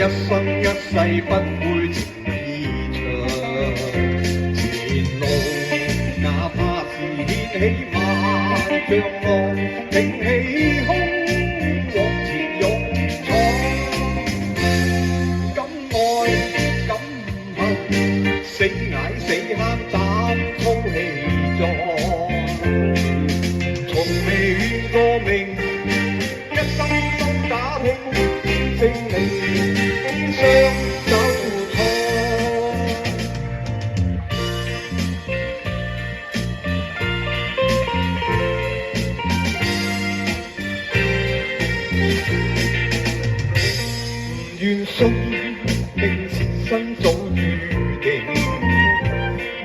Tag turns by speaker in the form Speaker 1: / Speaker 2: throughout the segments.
Speaker 1: 生一世不會情意長。前路哪怕是掀起萬丈浪，挺起胸往前勇闖。敢愛敢恨，死捱死慳膽粗氣壯。從未怨過命，一生都打拼，證明天相走錯。唔願信命前生早預定，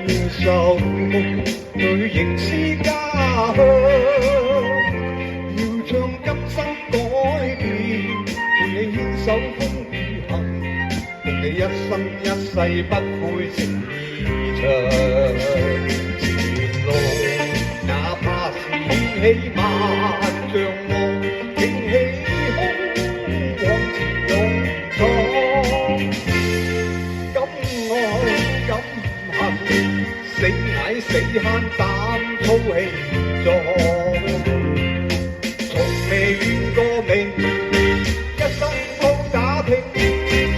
Speaker 1: 要受夢裏仍是家鄉。要將今生改變，伴你牽手風雨行，令你一生一世不悔情意長。前路哪怕是掀起萬丈浪，挺起胸往前勇闖。敢愛敢恨，死捱死慳膽粗氣壯。從未怨過命，一生都打拼，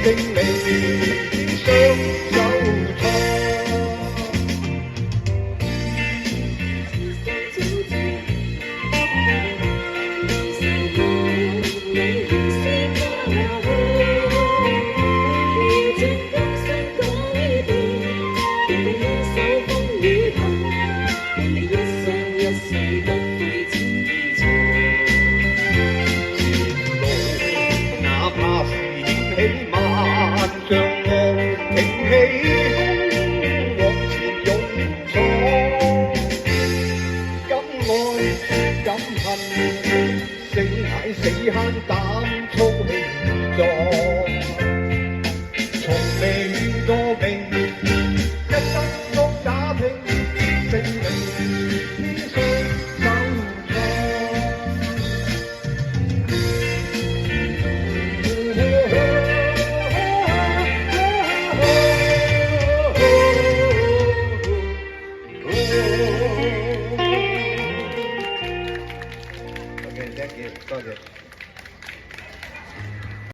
Speaker 1: 證明天相走錯。起萬丈浪，挺起胸往前勇闖。敢愛敢恨，死捱死慳膽粗氣壯。從未怨過命，一生都打拼，證明天相走錯。多謝。